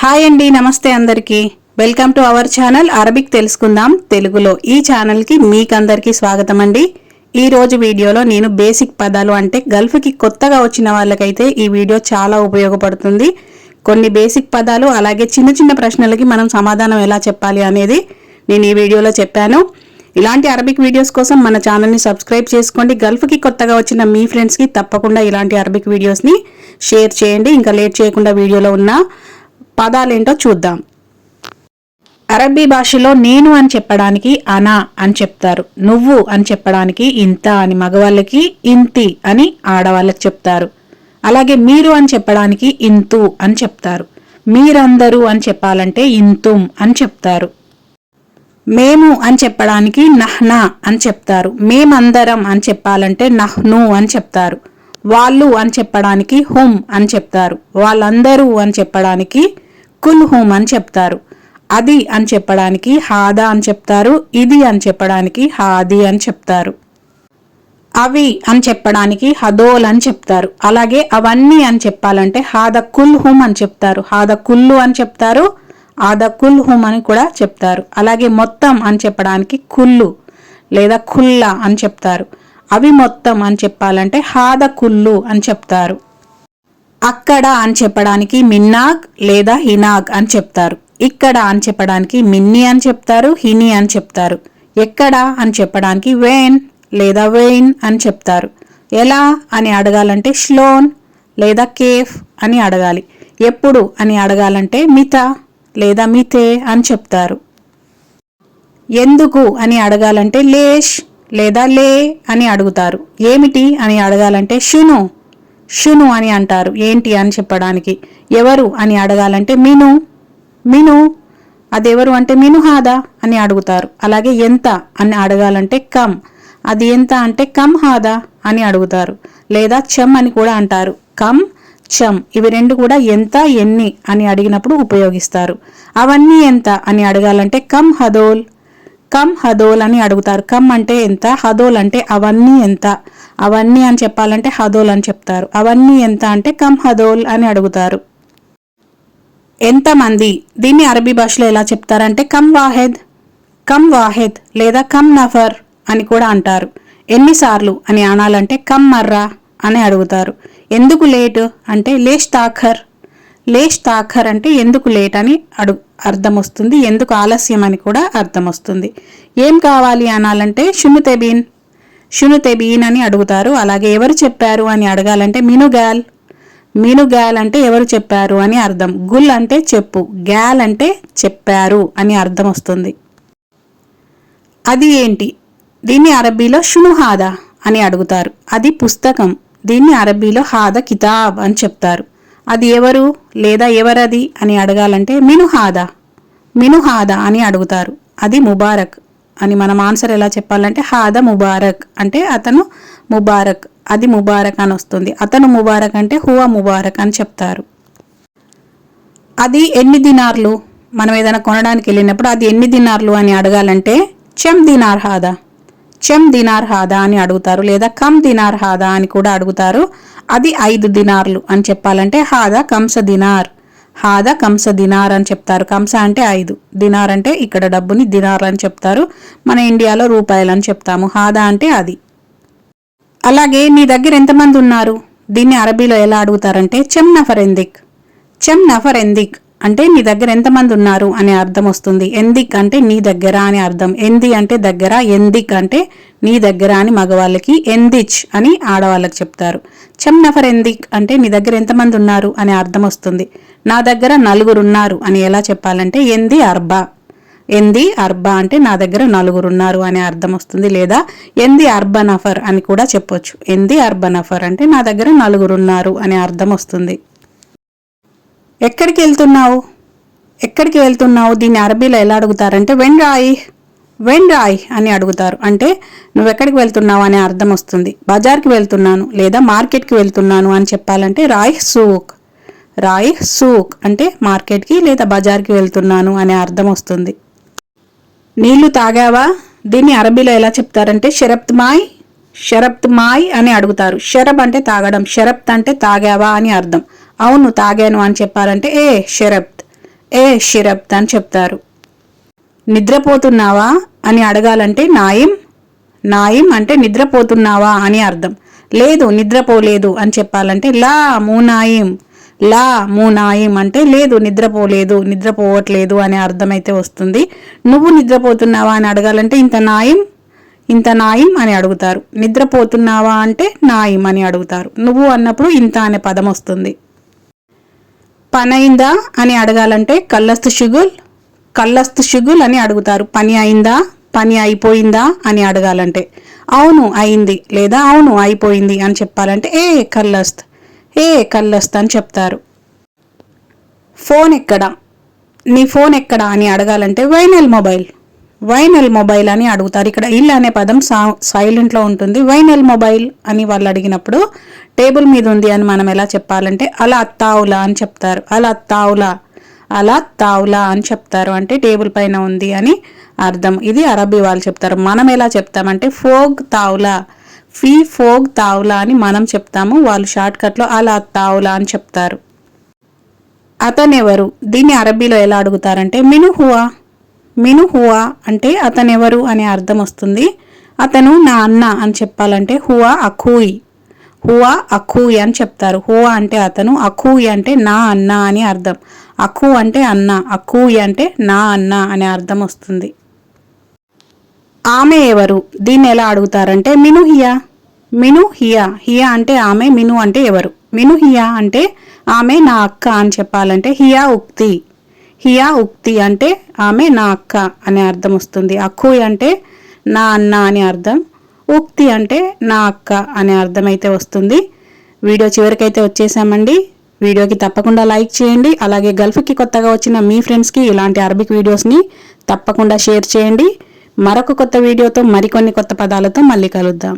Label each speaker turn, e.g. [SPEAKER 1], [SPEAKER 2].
[SPEAKER 1] Hi అండి, నమస్తే అందరికీ. Welcome to our channel Arabic తెలుసుకుందాం తెలుగులో. ఈ ఛానల్కి మీకందరికీ స్వాగతం అండి. ఈ రోజు వీడియోలో నేను బేసిక్ పదాలు అంటే గల్ఫ్కి కొత్తగా వచ్చిన వాళ్ళకైతే ఈ వీడియో చాలా ఉపయోగపడుతుంది. కొన్ని బేసిక్ పదాలు అలాగే చిన్న చిన్న ప్రశ్నలకి మనం సమాధానం ఎలా చెప్పాలి అనేది నేను ఈ వీడియోలో చెప్పాను. ఇలాంటి అరబిక్ వీడియోస్ కోసం మన ఛానల్ని సబ్స్క్రైబ్ చేసుకోండి. గల్ఫ్కి కొత్తగా వచ్చిన మీ ఫ్రెండ్స్కి తప్పకుండా ఇలాంటి అరబిక్ వీడియోస్ని షేర్ చేయండి. ఇంకా లేట్ చేయకుండా వీడియోలో ఉన్న పదాలేంటో చూద్దాం. అరబీ భాషలో నేను అని చెప్పడానికి అనా అని చెప్తారు. నువ్వు అని చెప్పడానికి ఇంత అని మగవాళ్ళకి ఇంతి అని ఆడవాళ్ళకి చెప్తారు. అలాగే మీరు అని చెప్పడానికి ఇంతు అని చెప్తారు. మీరందరూ అని చెప్పాలంటే ఇంతుం అని చెప్తారు. మేము అని చెప్పడానికి నహ్నా అని చెప్తారు. మేమందరం అని చెప్పాలంటే నహ్ను అని చెప్తారు. వాళ్ళు అని చెప్పడానికి హుమ్ అని చెప్తారు. వాళ్ళందరూ అని చెప్పడానికి కుల్ హుమ్ అని చెప్తారు. అది అని చెప్పడానికి హాదా అని చెప్తారు. ఇది అని చెప్పడానికి హాది అని చెప్తారు. అవి అని చెప్పడానికి హదోల్ అని చెప్తారు. అలాగే అవన్నీ అని చెప్పాలంటే హాద కుల్ హుమ్ అని చెప్తారు. హాద కుల్లు అని చెప్తారు. ఆద కుల్ హుమ్ అని కూడా చెప్తారు. అలాగే మొత్తం అని చెప్పడానికి కుల్లు లేదా ఖుల్లా అని చెప్తారు. అవి మొత్తం అని చెప్పాలంటే హాద కుల్లు అని చెప్తారు. అక్కడ అని చెప్పడానికి మిన్నాగ్ లేదా హినాగ్ అని చెప్తారు. ఇక్కడ అని చెప్పడానికి మిన్ని అని చెప్తారు. హిని అని చెప్తారు. ఎక్కడ అని చెప్పడానికి వేన్ లేదా వెయిన్ అని చెప్తారు. ఎలా అని అడగాలంటే ష్లోన్ లేదా కేఫ్ అని అడగాలి. ఎప్పుడు అని అడగాలంటే మితా లేదా మితే అని చెప్తారు. ఎందుకు అని అడగాలంటే లేష్ లేదా లే అని అడుగుతారు. ఏమిటి అని అడగాలంటే షును షును అని అంటారు. ఏంటి అని చెప్పడానికి. ఎవరు అని అడగాలంటే మిను మిను. అదెవరు అంటే మినుహాదా అని అడుగుతారు. అలాగే ఎంత అని అడగాలంటే కమ్. అది ఎంత అంటే కమ్ హాదా అని అడుగుతారు. లేదా చమ్ అని కూడా అంటారు. కమ్ చమ్ ఇవి రెండు కూడా ఎంత ఎన్ని అని అడిగినప్పుడు ఉపయోగిస్తారు. అవన్నీ ఎంత అని అడగాలంటే కమ్ హదోల్ కమ్ హదోల్ అని అడుగుతారు. కమ్ అంటే ఎంత, హదోల్ అంటే అవన్నీ ఎంత. అవన్నీ అని చెప్పాలంటే హదోల్ అని చెప్తారు. అవన్నీ ఎంత అంటే కమ్ హదోల్ అని అడుగుతారు. ఎంతమంది దీన్ని అరబీ భాషలో ఎలా చెప్తారంటే కమ్ వాహెద్ లేదా కమ్ నఫర్ అని కూడా అంటారు. ఎన్నిసార్లు అని అనాలంటే కమ్ మర్రా అని అడుగుతారు. ఎందుకు లేట్ అంటే లేష్ తాఖర్ అంటే ఎందుకు లేట్ అని అర్థం వస్తుంది. ఎందుకు ఆలస్యం అని కూడా అర్థం వస్తుంది. ఏం కావాలి అనాలంటే షునుతెబీన్ అని అడుగుతారు. అలాగే ఎవరు చెప్పారు అని అడగాలంటే మినుగాల్ అంటే ఎవరు చెప్పారు అని అర్థం. గుల్ అంటే చెప్పు, గ్యాల్ అంటే చెప్పారు అని అర్థం వస్తుంది. అది ఏంటి దీన్ని అరబీలో షును హాదా అని అడుగుతారు. అది పుస్తకం. దీన్ని అరబీలో హాదా కితాబ్ అని చెప్తారు. అది ఎవరు లేదా ఎవరది అని అడగాలంటే మినుహాదా అని అడుగుతారు. అది ముబారక్ అని మనం ఆన్సర్ ఎలా చెప్పాలంటే హాదా ముబారక్ అంటే అతను ముబారక్, అది ముబారక్ అని వస్తుంది. అతను ముబారక్ అంటే హువా ముబారక్ అని చెప్తారు. అది ఎన్ని దినార్లు, మనం ఏదైనా కొనడానికి వెళ్ళినప్పుడు అది ఎన్ని దినార్లు అని అడగాలంటే చెమ్ దినార్ హాదా అని అడుగుతారు. లేదా కమ్ దినార్ హాదా అని కూడా అడుగుతారు. అది 5 దినార్లు అని చెప్పాలంటే హాదా కంస దినార్ అని చెప్తారు. కంస అంటే 5, దినార్ అంటే ఇక్కడ డబ్బుని దినార్ అని చెప్తారు. మన ఇండియాలో రూపాయలు అని చెప్తాము. హాదా అంటే అది. అలాగే నీ దగ్గర ఎంతమంది ఉన్నారు దీన్ని అరబీలో ఎలా అడుగుతారంటే చెమ్ నఫర్ ఎందిక్ అంటే నీ దగ్గర ఎంతమంది ఉన్నారు అనే అర్థం వస్తుంది. ఎందిక్ అంటే నీ దగ్గర అని అర్థం. ఎంది అంటే దగ్గర, ఎందిక్ అంటే నీ దగ్గర అని మగవాళ్ళకి, ఎందిచ్ అని ఆడవాళ్ళకి చెప్తారు. చెమ్ నఫర్ ఎందిక్ అంటే నీ దగ్గర ఎంతమంది ఉన్నారు అనే అర్థం వస్తుంది. నా దగ్గర 4 ఉన్నారు అని ఎలా చెప్పాలంటే ఎంది అర్బా అంటే నా దగ్గర 4 ఉన్నారు అనే అర్థం వస్తుంది. లేదా ఎంది అర్బా నఫర్ అని కూడా చెప్పొచ్చు. ఎంది అర్బా నఫర్ అంటే నా దగ్గర 4 ఉన్నారు అనే అర్థం వస్తుంది. ఎక్కడికి వెళ్తున్నావు దీన్ని అరబీలో ఎలా అడుగుతారంటే వెన్ రాయ్ అని అడుగుతారు. అంటే నువ్వు ఎక్కడికి వెళ్తున్నావు అనే అర్థం వస్తుంది. బజార్కి వెళ్తున్నాను లేదా మార్కెట్కి వెళ్తున్నాను అని చెప్పాలంటే రాయ్ సూక్ అంటే మార్కెట్కి లేదా బజార్కి వెళ్తున్నాను అనే అర్థం వస్తుంది. నీళ్లు తాగావా దీన్ని అరబీలో ఎలా చెప్తారంటే షరబ్త్ మాయ్ అని అడుగుతారు. షరబ్ అంటే తాగడం, షరబ్త్ అంటే తాగావా అని అర్థం. అవును తాగాను అని చెప్పాలంటే షరబ్త్ ఏ షిరబ్త్ అని చెప్తారు. నిద్రపోతున్నావా అని అడగాలంటే నాయిం. నాయిం అంటే నిద్రపోతున్నావా అని అర్థం. లేదు నిద్రపోలేదు అని చెప్పాలంటే లా మూనాయిం. లా మూనాయిం అంటే లేదు నిద్రపోలేదు, నిద్రపోవట్లేదు అనే అర్థం అయితే వస్తుంది. నువ్వు నిద్రపోతున్నావా అని అడగాలంటే ఇంత నాయిం అని అడుగుతారు. నిద్రపోతున్నావా అంటే నాయిం అని అడుగుతారు. నువ్వు అన్నప్పుడు ఇంత అనే పదం వస్తుంది. పనైందా అని అడగాలంటే కల్లస్తు షుగుల్ అని అడుగుతారు. పని అయిందా, పని అయిపోయిందా అని అడగాలంటే అవును అయింది లేదా అవును అయిపోయింది అని చెప్పాలంటే ఏ కల్లస్త్ అని చెప్తారు. ఫోన్ ఎక్కడా, నీ ఫోన్ ఎక్కడా అని అడగాలంటే వైనల్ మొబైల్ అని అడుగుతారు. ఇక్కడ ఇల్ అనే పదం సైలెంట్లో ఉంటుంది. వైనల్ మొబైల్ అని వాళ్ళు అడిగినప్పుడు టేబుల్ మీద ఉంది అని మనం ఎలా చెప్పాలంటే అలా తావులా అని చెప్తారు. అలా తావులా అని చెప్తారు. అంటే టేబుల్ పైన ఉంది అని అర్థం. ఇది అరబీ వాళ్ళు చెప్తారు. మనం ఎలా చెప్తామంటే ఫోగ్ తావులా అని మనం చెప్తాము. వాళ్ళు షార్ట్కట్లో అలా తావులా అని చెప్తారు. అతనెవరు, దీన్ని అరబీలో ఎలా అడుగుతారంటే మిను హువా అంటే అతనెవరు అనే అర్థం వస్తుంది. అతను నా అన్న అని చెప్పాలంటే హువా అఖూయి అని చెప్తారు. హువా అంటే అతను, అఖూయి అంటే నా అన్న అని అర్థం. అఖూ అంటే అన్న, అఖూయి అంటే నా అన్న అనే అర్థం వస్తుంది. ఆమె ఎవరు, దీన్ని ఎలా అడుగుతారంటే మిను హియా అంటే ఆమె, మిను అంటే ఎవరు. మిను హియా అంటే ఆమె నా అక్క అని చెప్పాలంటే హియా ఉక్తి అంటే ఆమె నా అక్క అనే అర్థం వస్తుంది. అఖూయి అంటే నా అన్న అని అర్థం. ఉక్తి అంటే నా అక్క అనే అర్థం అయితే వస్తుంది. వీడియో చివరికైతే వచ్చేసామండి. వీడియోకి తప్పకుండా లైక్ చేయండి. అలాగే గల్ఫ్కి కొత్తగా వచ్చిన మీ ఫ్రెండ్స్కి ఇలాంటి అరబిక్ వీడియోస్ని తప్పకుండా షేర్ చేయండి. మరొక కొత్త వీడియోతో మరికొన్ని కొత్త పదాలతో మళ్ళీ కలుద్దాం.